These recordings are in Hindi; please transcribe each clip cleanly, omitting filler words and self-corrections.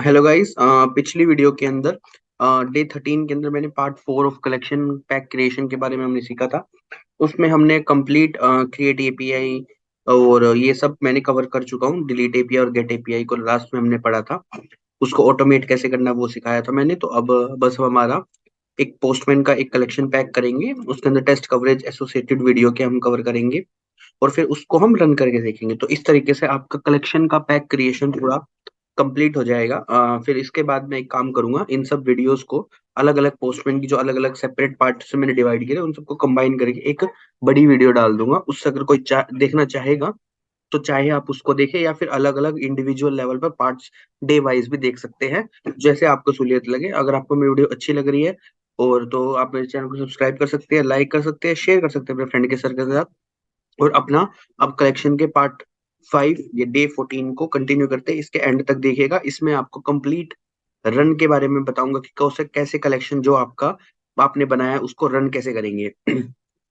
Hello guys. पिछली वीडियो के अंदर डे 13 के अंदर मैंने part 4 of collection pack creation के बारे में हमने सीखा था। उसमें हमने कंप्लीट क्रिएट एपीआई और ये सब मैंने कवर कर चुका हूँ। डिलीट एपीआई और गेट एपीआई को लास्ट में हमने पढ़ा था। उसको ऑटोमेट कैसे करना वो सिखाया था मैंने। तो अब बस हमारा एक पोस्टमैन का एक कलेक्शन पैक करेंगे, उसके अंदर टेस्ट कवरेज एसोसिएटेड वीडियो के हम कवर करेंगे और फिर उसको हम रन करके देखेंगे। तो इस तरीके से आपका कलेक्शन का पैक क्रिएशन पूरा कंप्लीट हो जाएगा। फिर इसके बाद मैं एक काम करूंगा, इन सब वीडियोस को अलग अलग पोस्टमैन की जो अलग अलग सेपरेट पार्ट से मैंने डिवाइड किया उन सबको कंबाइन करके एक बड़ी वीडियो डाल दूंगा। उससे अगर कोई देखना चाहेगा तो चाहे आप उसको देखें या फिर अलग अलग इंडिविजुअल लेवल पर पार्ट्स डे वाइज भी देख सकते हैं, जैसे आपको सहूलियत लगे। अगर आपको मेरी वीडियो अच्छी लग रही है और तो आप मेरे चैनल को सब्सक्राइब कर सकते हैं, लाइक कर सकते हैं, शेयर कर सकते हैं अपने फ्रेंड के सर्कल के साथ। और अपना अब कलेक्शन के पार्ट 5 ये डे 14 को कंटिन्यू करते हैं। इसके एंड तक देखिएगा, इसमें आपको कंप्लीट रन के बारे में बताऊंगा कि कैसे कैसे कलेक्शन जो आपका आपने बनाया है उसको रन कैसे करेंगे।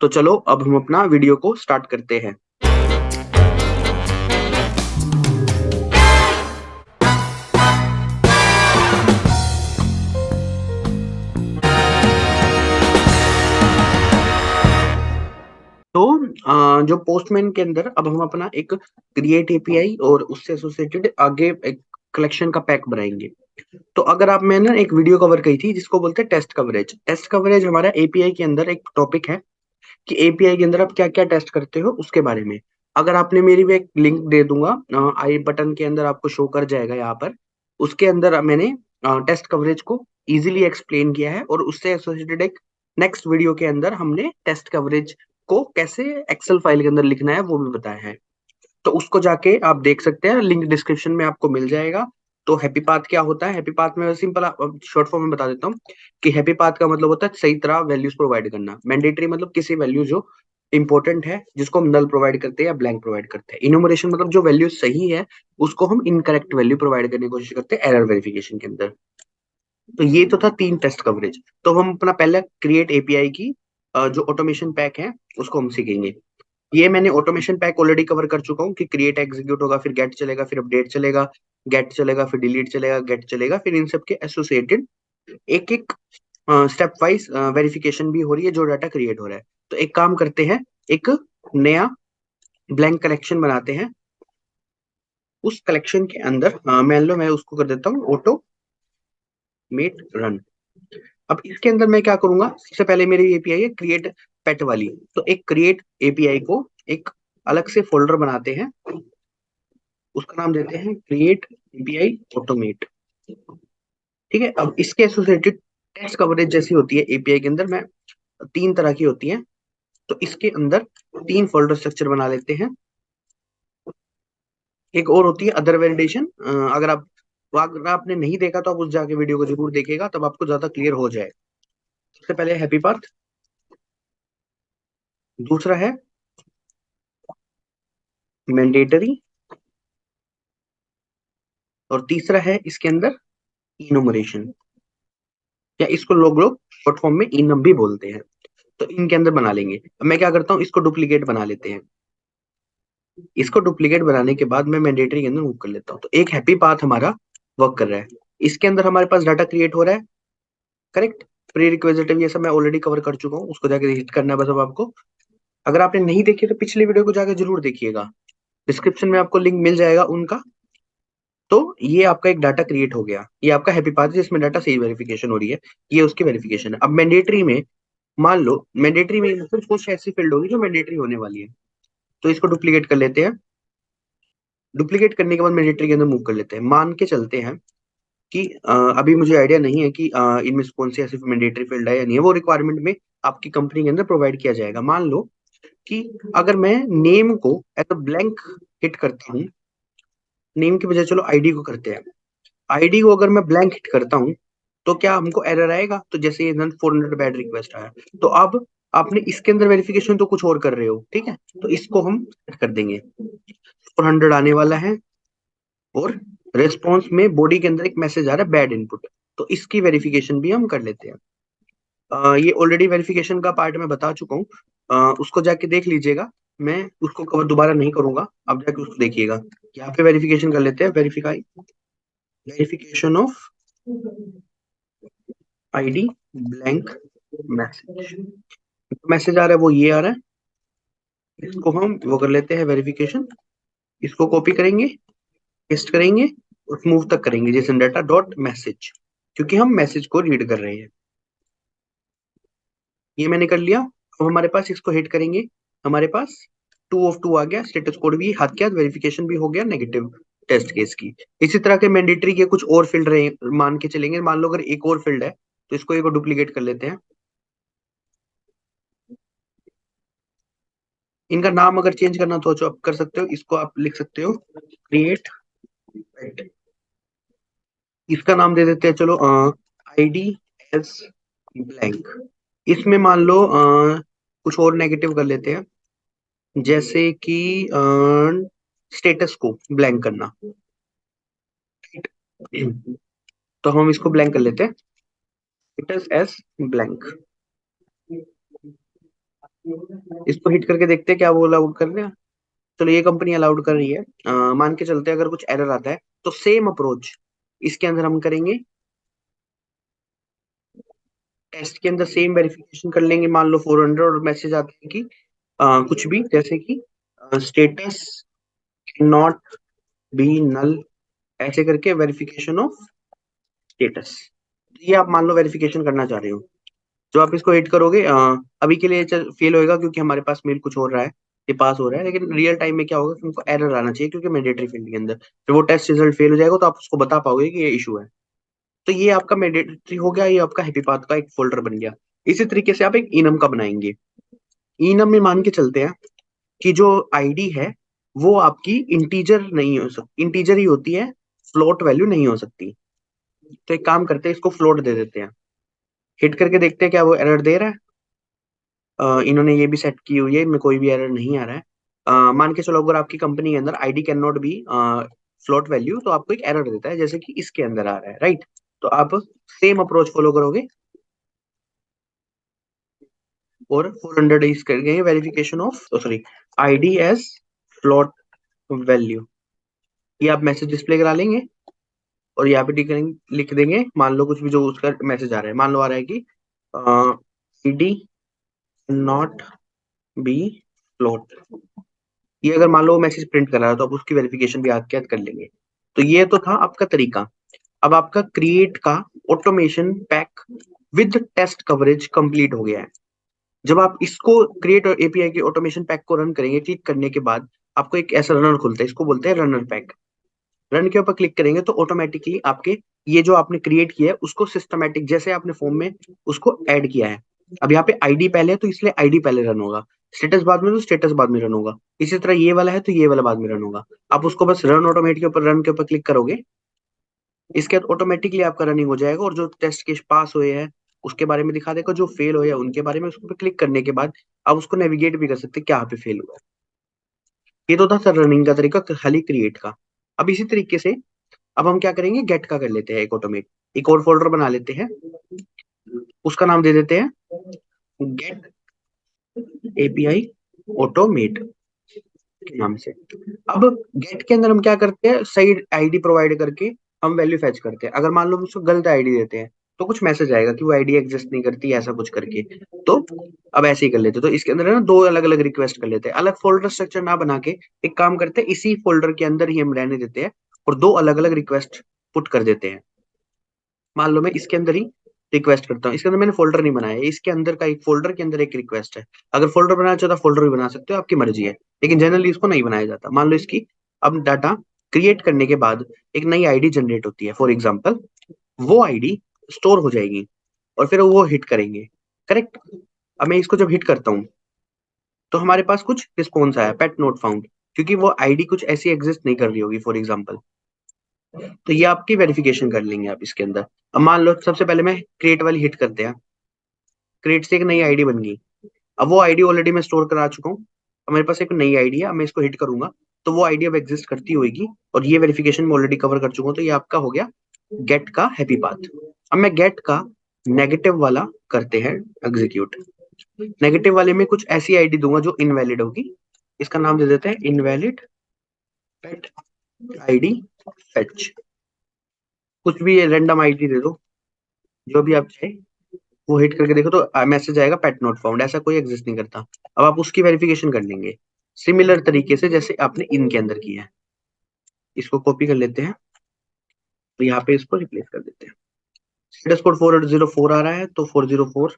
तो चलो अब हम अपना वीडियो को स्टार्ट करते हैं। तो जो पोस्टमैन के अंदर अब हम अपना एक क्रिएट एपीआई और उससे एसोसिएटेड आगे एक कलेक्शन का पैक बनाएंगे। तो अगर आप मैंने एक वीडियो कवर की थी जिसको बोलते हैं टेस्ट कवरेज। टेस्ट कवरेज हमारा एपीआई के अंदर एक टॉपिक है कि एपीआई के अंदर आप क्या क्या टेस्ट करते हो उसके बारे में। अगर आपने मेरी भी एक लिंक दे दूंगा, आई बटन के अंदर आपको शो कर जाएगा यहाँ पर। उसके अंदर मैंने टेस्ट कवरेज को इजीली एक्सप्लेन किया है और उससे एसोसिएटेड एक नेक्स्ट वीडियो के अंदर हमने टेस्ट कवरेज को कैसे एक्सेल फाइल के अंदर लिखना है वो भी बताया है। तो उसको जाके आप देख सकते हैं, लिंक डिस्क्रिप्शन में आपको मिल जाएगा। तो हैप्पी पाथ क्या होता है? हैप्पी पाथ में सिंपल शॉर्ट फॉर्म में बता देता हूँ कि हैप्पी पाथ का मतलब होता है सही तरह वैल्यूज प्रोवाइड करना। मैंडेटरी मतलब किसी वैल्यू जो इंपॉर्टेंट है जिसको हम नल प्रोवाइड करते हैं या ब्लैंक प्रोवाइड करते हैं। इनोमरेशन मतलब जो वैल्यू सही है उसको हम इनकरेक्ट वैल्यू प्रोवाइड करने की कोशिश करते हैं एरर वेरिफिकेशन के अंदर। तो ये तो था 3 टेस्ट कवरेज। तो हम अपना पहला क्रिएट एपीआई की जो ऑटोमेशन पैक है उसको हम सीखेंगे। ये मैंने ऑटोमेशन पैक ऑलरेडी कवर कर चुका हूँ कि क्रिएट एग्जीक्यूट होगा, फिर गेट चलेगा, फिर अपडेट चलेगा, गेट चलेगा, फिर डिलीट चलेगा, गेट चलेगा, फिर इन सब के एसोसिएटेड एक एक स्टेप वाइज वेरिफिकेशन भी हो रही है जो डाटा क्रिएट हो रहा है। तो एक काम करते हैं, एक नया ब्लैंक कलेक्शन बनाते हैं। उस कलेक्शन के अंदर मान लो मैं उसको कर देता हूँ ऑटो मेट रन। अब इसके अंदर मैं क्या करूंगा, सबसे पहले मेरी एपीआई है क्रिएट पेट वाली। तो एक क्रिएट एपीआई को एक अलग से फोल्डर बनाते हैं, उसका नाम देते हैं क्रिएट एपीआई ऑटोमेट। ठीक है। अब इसके एसोसिएटेड टेस्ट कवरेज जैसी होती है एपीआई के अंदर, मैं 3 तरह की होती है। तो इसके अंदर 3 फोल्डर स्ट्रक्चर बना लेते हैं। एक और होती है अदर वैलिडेशन। अगर आपने नहीं देखा तो आप उस जाके वीडियो को जरूर देखिएगा, तब आपको ज्यादा क्लियर हो जाए। सबसे पहले हैप्पी पाथ, दूसरा है मैंडेटरी और तीसरा है इसके अंदर इनुमरेशन, या इसको लोग लोग शॉर्ट फॉर्म में इनम भी बोलते हैं। तो इनके अंदर बना लेंगे। अब मैं क्या करता हूँ, इसको डुप्लीकेट बना लेते हैं। इसको डुप्लीकेट बनाने के बाद मैं मैंडेटरी के अंदर मूव कर लेता हूँ। तो एक हैप्पी पाथ हमारा वर्क कर रहा है। इसके अंदर हमारे पास डाटा क्रिएट हो रहा है, करेक्ट। प्री रिक्वेजिटिव ये सब मैं ऑलरेडी कवर कर चुका हूँ, उसको जाके हिट करना है बस अब आपको। अगर आपने नहीं देखी तो पिछली वीडियो को जाके जरूर देखिएगा, डिस्क्रिप्शन में आपको लिंक मिल जाएगा उनका। तो ये आपका एक डाटा क्रिएट हो गया, ये आपका हैप्पी पाथ है जिसमें डाटा सही वेरिफिकेशन हो रही है। ये उसकी वेरिफिकेशन है। अब मैंडेटरी में मान लो, मैंडेटरी में मतलब कुछ ऐसी फील्ड होगी जो मैंडेटरी होने वाली है। तो इसको डुप्लीकेट कर लेते हैं। डुप्लीकेट करने के बाद मैंडेटरी के अंदर मूव कर लेते हैं। मान के चलते हैं कि अभी मुझे आइडिया नहीं है कि इनमें से कौन सी ऐसी मैंडेटरी फील्ड है या नहीं है, वो रिक्वायरमेंट में आपकी कंपनी के अंदर प्रोवाइड किया जाएगा। मान लो कि अगर मैं नेम को एज अ ब्लैंक हिट करता हूँ, नेम की बजाय चलो आईडी को करते हैं। आईडी को अगर मैं ब्लैंक हिट करता हूँ तो क्या हमको एरर आएगा? तो जैसे ये 400 बैड रिक्वेस्ट आया, तो अब आपने इसके अंदर वेरिफिकेशन तो कुछ और कर रहे हो, ठीक है। तो इसको हम कर देंगे, 400 आने वाला है और रेस्पॉन्स में बॉडी के अंदर एक मैसेज आ रहा है बैड इनपुट। तो इसकी वेरिफिकेशन भी हम कर लेते हैं। ये ऑलरेडी वेरिफिकेशन का पार्ट मैं बता चुका हूँ, उसको जाके देख लीजिएगा। मैं उसको कवर दोबारा नहीं करूंगा, अब जाके उसको देखिएगा। यहाँ पे वेरिफिकेशन कर लेते हैं, verify. Verification of ID blank message. Message आ रहा है वो ये आ रहा है, इसको हम वो कर लेते हैं वेरिफिकेशन। इसको कॉपी करेंगे, पेस्ट करेंगे और मूव तक करेंगे जेसन डाटा डॉट मैसेज, क्योंकि हम मैसेज को रीड कर रहे हैं। ये मैंने कर लिया। अब हमारे पास इसको हिट करेंगे, हमारे पास 2 of 2 आ गया, स्टेटस कोड भी हाथ के हाथ वेरिफिकेशन भी हो गया नेगेटिव टेस्ट केस की। इसी तरह के मैंडेटरी के कुछ और फील्ड रहे मान के चलेंगे, मान लो अगर एक और फील्ड है तो इसको एक डुप्लीकेट कर लेते हैं। इनका नाम अगर चेंज करना तो आप कर सकते हो, इसको आप लिख सकते हो क्रिएट, इसका नाम दे देते हैं चलो आईडी एस ब्लैंक। इसमें मान लो कुछ और नेगेटिव कर लेते हैं, जैसे कि स्टेटस को ब्लैंक करना। तो हम इसको ब्लैंक कर लेते हैं, स्टेटस एस ब्लैंक। इसको हिट करके देखते हैं क्या वो अलाउड कर रहे हैं। चलो ये कंपनी अलाउड कर रही है। मान के चलते हैं अगर कुछ एरर आता है तो सेम अप्रोच इसके अंदर हम करेंगे, टेस्ट के अंदर सेम वेरिफिकेशन कर लेंगे। मान लो 400 और मैसेज आता है कि कुछ भी, जैसे कि स्टेटस नॉट बी नल, ऐसे करके वेरिफिकेशन ऑफ स्टेटस। ये आप मान लो वेरिफिकेशन करना चाह रहे हो, जो आप इसको एड करोगे अभी के लिए फेल होएगा क्योंकि हमारे पास मेल कुछ हो रहा है, ये पास हो रहा है, लेकिन रियल टाइम में क्या होगा कि उनको एरर आना चाहिए क्योंकि मैंडेटरी फील्ड के अंदर जब वो टेस्ट रिजल्ट फेल हो जाएगा तो आप उसको बता पाओगे कि ये इशू है। तो ये आपका मैंडेटरी हो गया, ये आपका हैप्पी पाथ का एक फोल्डर बन गया। इसी तरीके से आप एक इनम का बनाएंगे। इनम में मान के चलते हैं कि जो आईडी है वो आपकी इंटीजर नहीं हो सकती, इंटीजर ही होती है, फ्लोट वैल्यू नहीं हो सकती। तो एक काम करते हैं, इसको फ्लोट दे देते हैं। हिट करके देखते हैं क्या वो एरर दे रहा है। इन्होंने ये भी सेट की हुई है, इनमें कोई भी एरर नहीं आ रहा है। मान के चलो अगर आपकी कंपनी के अंदर ID can not be float value, तो आपको एक एरर देता है जैसे कि इसके अंदर आ रहा है, राइट। तो आप सेम अप्रोच फॉलो करोगे और 400 इज करके verification of sorry ID as float value, ये आप मैसेज डिस्प्ले करा लेंगे और यहाँ पे लिख देंगे मान लो कुछ भी जो उसका मैसेज आ रहा है, मान लो आ रहा है कि आईडी नॉट बी फ्लोट। ये अगर मान लो मैसेज प्रिंट कर रहा है तो आप उसकी वेरिफिकेशन भी आगे कर लेंगे। तो ये तो था आपका तरीका। अब आपका क्रिएट का automation pack with test coverage complete हो गया है। जब आप इसको क्रिएट और एपीआई के ऑटोमेशन पैक को रन करेंगे, क्लिक करने के बाद आपको एक ऐसा रनर खुलता है, इसको बोलते हैं रनर पैक। रन के ऊपर क्लिक करेंगे तो ऑटोमेटिकली आपके ये जो आपने क्रिएट किया है उसको सिस्टमैटिक जैसे आपने फॉर्म में उसको ऐड किया है। अब यहाँ पे आईडी पहले है तो इसलिए आईडी पहले रन होगा, स्टेटस बाद में तो स्टेटस बाद में रन होगा। इसी तरह ये वाला है तो ये वाला बाद में रन होगा। आप उसको बस रन ऑटोमेटिक के ऊपर रन के ऊपर क्लिक करोगे, इसके बाद ऑटोमेटिकली आपका रनिंग हो जाएगा और जो टेस्ट के पास हुए हैं उसके बारे में दिखा देगा, जो फेल हुए हैं उनके बारे में उसको क्लिक करने के बाद आप उसको नेविगेट भी कर सकते हैं क्या पे फेल हुआ है। ये तो था सर रनिंग का तरीका खाली क्रिएट का। अब इसी तरीके से अब हम क्या करेंगे, गेट का कर लेते हैं एक ऑटोमेट, एक और फोल्डर बना लेते हैं, उसका नाम दे देते हैं गेट एपीआई ऑटोमेट के नाम से। अब गेट के अंदर हम क्या करते हैं, सही आईडी प्रोवाइड करके हम वैल्यू फेच करते हैं। अगर मान लो हम उसको गलत आईडी देते हैं तो कुछ मैसेज आएगा कि वो आईडी एग्जिस्ट नहीं करती, ऐसा कुछ करके। तो अब ऐसे ही कर लेते, तो इसके अंदर है ना दो अलग अलग रिक्वेस्ट कर लेते हैं, अलग फोल्डर स्ट्रक्चर ना बना के एक काम करते हैं इसी फोल्डर के अंदर ही हम रहने देते हैं और दो अलग अलग रिक्वेस्ट पुट कर देते हैं। मान लो मैं इसके अंदर ही रिक्वेस्ट करता हूँ, इसके अंदर मैंने फोल्डर नहीं बनाया है, इसके अंदर का एक फोल्डर के अंदर एक रिक्वेस्ट है। अगर फोल्डर बनाना चाहो तो फोल्डर भी बना सकते हो, आपकी मर्जी है, लेकिन जनरली इसको नहीं बनाया जाता। मान लो इसकी अब डाटा क्रिएट करने के बाद एक नई आईडी जनरेट होती है, फॉर एग्जाम्पल वो आईडी स्टोर हो जाएगी और फिर वो हिट करेंगे, करेक्ट। अब मैं इसको जब हिट करता हूँ तो हमारे पास कुछ रिस्पॉन्स आया पेट नोट फाउंड, क्योंकि वो आईडी कुछ ऐसी एग्जिस्ट नहीं कर रही होगी फॉर एग्जाम्पल। तो ये आपकी वेरिफिकेशन कर लेंगे आप इसके अंदर। अब मान लो सबसे पहले मैं क्रिएट वाली हिट करते हैं, क्रिएट से एक नई आईडी बन गई। अब वो आईडी ऑलरेडी मैं स्टोर करा चुका हूँ, अब मेरे पास एक नई आईडी है, अब मैं इसको हिट करूंगा तो वो आईडी अब एग्जिस्ट करती होगी और ये वेरिफिकेशन में ऑलरेडी कवर कर चुका हूँ। तो ये आपका हो गया गेट का हैप्पी पाथ। अब मैं गेट का नेगेटिव वाला करते हैं एग्जीक्यूट। नेगेटिव वाले में कुछ ऐसी आईडी दूंगा जो इनवैलिड होगी, इसका नाम दे देते हैं इनवैलिड पेट आईडी फेच। कुछ भी रैंडम आईडी दे दो, जो भी आप चाहे वो हिट करके देखो तो मैसेज आएगा पेट नॉट फाउंड, ऐसा कोई एग्जिस्ट नहीं करता। अब आप उसकी वेरिफिकेशन कर लेंगे सिमिलर तरीके से जैसे आपने इनके अंदर किया है। इसको कॉपी कर लेते हैं, तो यहाँ पे इसको रिप्लेस कर देते हैं। स्टेटस कोड 404 आ रहा है, तो 404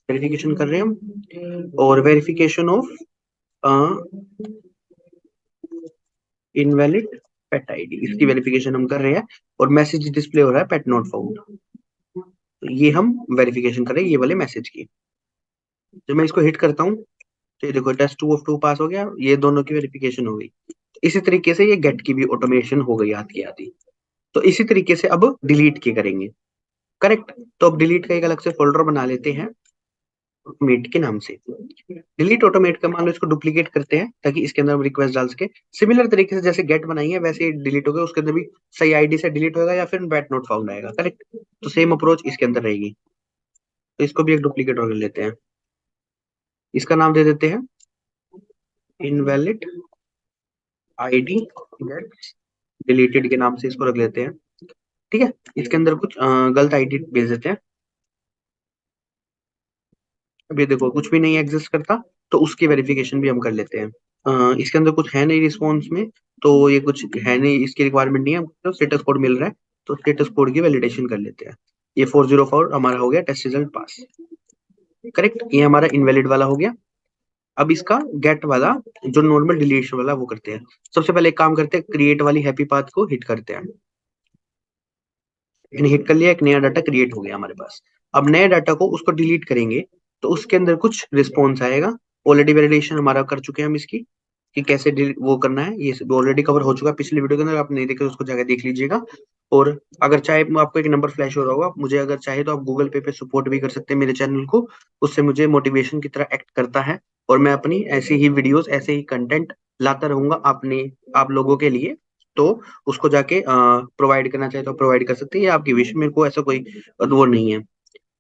वेरिफिकेशन कर रहे हैं हम। और verification of invalid pet ID, इसकी वेरिफिकेशन हम कर रहे हैं। और मैसेज डिस्प्ले हो रहा है पेट नॉट फाउंड, तो ये हम वेरिफिकेशन कर रहे हैं ये वाले मैसेज की। जब मैं इसको हिट करता हूँ तो ये देखो टेस्ट 2 ऑफ 2 पास हो गया, ये दोनों की वेरिफिकेशन हो गई। इसी तरीके से ये गेट की भी ऑटोमेशन हो गई आती आती। तो इसी तरीके से अब डिलीट की करेंगे। करेक्ट। तो अब डिलीट का एक अलग से फोल्डर बना लेते हैं ऑटोमेट के नाम से। डिलीट ऑटोमेट का मान लो इसको डुप्लीकेट करते हैं ताकि इसके अंदर हम रिक्वेस्ट डाल सके। सिमिलर तरीके से जैसे गेट बनाई है वैसे ही डिलीट होगा, उसके अंदर भी सही आईडी से डिलीट होगा या फिर बैट नोट फाउंड आएगा। करेक्ट। तो सेम अप्रोच इसके अंदर रहेगी। तो इसको भी एक डुप्लीकेट कर लेते हैं, इसका नाम दे देते हैं इनवैलिड आईडी गेट डिलीटेड के नाम से इसको रख लेते हैं। ठीक है। इसके अंदर कुछ गलत आईडी भेज देते हैं। अभी देखो कुछ भी नहीं एग्जिस्ट करता, तो उसकी वेरिफिकेशन भी हम कर लेते हैं। इसके अंदर कुछ है नहीं रिस्पॉन्स में, तो ये कुछ है नहीं, इसकी रिक्वायरमेंट नहीं है, तो स्टेटस कोड मिल रहा है तो स्टेटस कोड की वैलिडेशन कर लेते हैं। ये 404 हमारा हो गया टेस्ट रिजल्ट पास। करेक्ट। ये हमारा इनवैलिड वाला हो गया। अब इसका गेट वाला जो नॉर्मल डिलीशन वाला वो करते हैं। सबसे पहले एक काम करते हैं, क्रिएट वाली हैप्पी पाथ को हिट करते हैं। मैंने हिट कर लिया, एक नया डाटा क्रिएट हो गया हमारे पास। अब नए डाटा को उसको डिलीट करेंगे तो उसके अंदर कुछ रिस्पॉन्स आएगा। ऑलरेडी वैलिडेशन हमारा कर चुके हैं हम इसकी कि कैसे वो करना है, ये ऑलरेडी कवर हो चुका है पिछले वीडियो के अंदर, आप नहीं देखे तो उसको जाकर देख लीजिएगा। और अगर चाहे आपको एक नंबर फ्लैश हो रहा होगा, मुझे अगर चाहे तो आप गूगल पे सपोर्ट भी कर सकते हैं मेरे चैनल को। उससे मुझे मोटिवेशन की तरह एक्ट करता है और मैं अपनी ऐसी ही वीडियोस ऐसे ही कंटेंट लाता रहूंगा अपने आप लोगों के लिए। तो उसको जाके प्रोवाइड करना चाहे तो प्रोवाइड कर सकते हैं, ये आपकी विश, मेरे को ऐसा कोई वो नहीं है।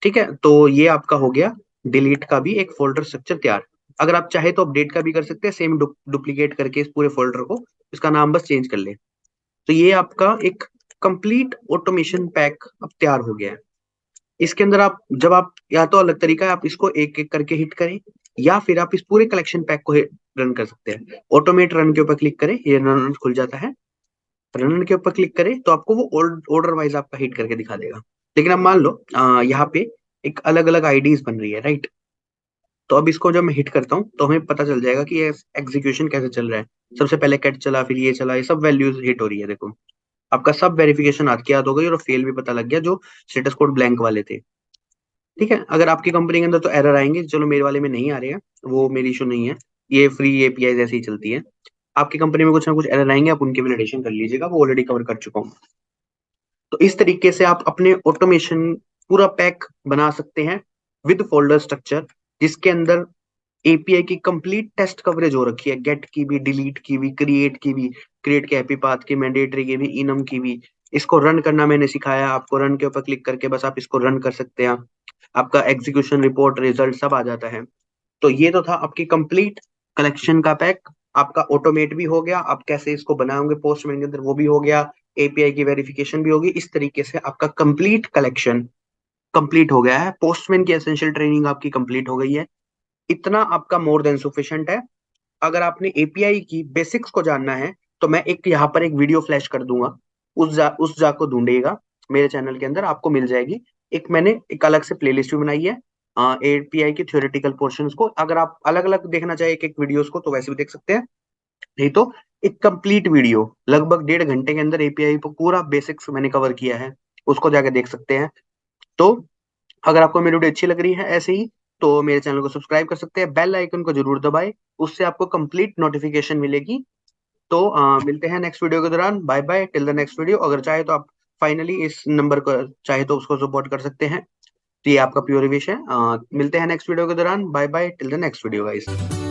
ठीक है। तो ये आपका हो गया डिलीट का भी एक फोल्डर स्ट्रक्चर तैयार। अगर आप चाहे तो अपडेट का भी कर सकते हैं, सेम डुप्लीकेट करके इस पूरे फोल्डर को, इसका नाम बस चेंज कर ले। तो ये आपका एक कंप्लीट ऑटोमेशन पैक अब तैयार हो गया है। इसके अंदर आप जब आप या तो अलग तरीका है, आप इसको एक एक करके हिट करें या फिर आप इस पूरे कलेक्शन पैक को रन कर सकते हैं। ऑटोमेट रन के ऊपर क्लिक करें, ये रन खुल जाता है। रन के ऊपर क्लिक करें तो आपको वो ऑर्डर वाइज आपका हिट करके दिखा देगा। लेकिन अब मान लो यहाँ पे एक अलग अलग आईडीज बन रही है, राइट। तो अब इसको जब मैं हिट करता हूँ तो हमें पता चल जाएगा कि ये एग्जीक्यूशन कैसे चल रहा है। सबसे पहले कैट चला, फिर ये चला, ये सब वैल्यूज हिट हो रही है। देखो आपका सब वेरिफिकेशन आज की याद हो गई और फेल भी पता लग गया जो स्टेटस कोड ब्लैंक वाले थे। ठीक है। अगर आपकी कंपनी के अंदर तो एरर आएंगे, चलो मेरे वाले में नहीं आ रहे हैं, वो मेरी इशू नहीं है, ये फ्री एपीआई जैसे ही चलती है। आपकी कंपनी में कुछ ना कुछ एरर आएंगे, आप उनकी वैलिडेशन कर लीजिएगा, वो ऑलरेडी कवर कर चुका हूँ। तो इस तरीके से आप अपने ऑटोमेशन पूरा पैक बना सकते हैं विद फोल्डर स्ट्रक्चर, जिसके अंदर एपीआई की कंप्लीट टेस्ट कवरेज हो रखी है, गेट की भी, डिलीट की भी, क्रिएट की भी, क्रिएट के हैप्पी पाथ की, मैंडेटरी की भी, इनम की भी। इसको रन करना मैंने सिखाया आपको, रन के ऊपर क्लिक करके बस आप इसको रन कर सकते हैं, आपका एग्जीक्यूशन रिपोर्ट रिजल्ट सब आ जाता है। तो ये तो था आपकी कंप्लीट कलेक्शन का पैक। आपका ऑटोमेट भी हो गया, आप कैसे इसको बनाओगे पोस्टमैन के अंदर वो भी हो गया, एपीआई की वेरिफिकेशन भी होगी। इस तरीके से आपका कंप्लीट कलेक्शन कंप्लीट हो गया है। पोस्टमैन की एसेंशियल ट्रेनिंग आपकी कंप्लीट हो गई है। इतना आपका मोर देन सफिशिएंट है। अगर आपने एपीआई की बेसिक्स को जानना है तो मैं एक यहाँ पर एक वीडियो फ्लैश कर दूंगा, उस जा को ढूंढिएगा, मेरे चैनल के अंदर आपको मिल जाएगी। एक मैंने एक अलग से प्लेलिस्ट भी बनाई है एपीआई की थ्योरेटिकल पोर्शंस को। अगर आप अलग अलग देखना चाहे एक एक वीडियोस को तो वैसे भी देख सकते हैं, नहीं तो एक कंप्लीट वीडियो लगभग 1.5 घंटे के अंदर एपीआई को पूरा बेसिक्स मैंने कवर किया है, उसको जाके देख सकते हैं। तो अगर आपको मेरी वीडियो अच्छी लग रही है ऐसे ही, तो मेरे चैनल को सब्सक्राइब कर सकते हैं, बेल आइकन को जरूर दबाएं, उससे आपको कंप्लीट नोटिफिकेशन मिलेगी। तो मिलते हैं नेक्स्ट वीडियो के दौरान। Bye bye till the next video. अगर चाहे तो आप फाइनली इस नंबर को चाहे तो उसको सपोर्ट कर सकते हैं, तो ये आपका प्योर विश है। मिलते हैं नेक्स्ट वीडियो के दौरान। Bye bye till the next video guys.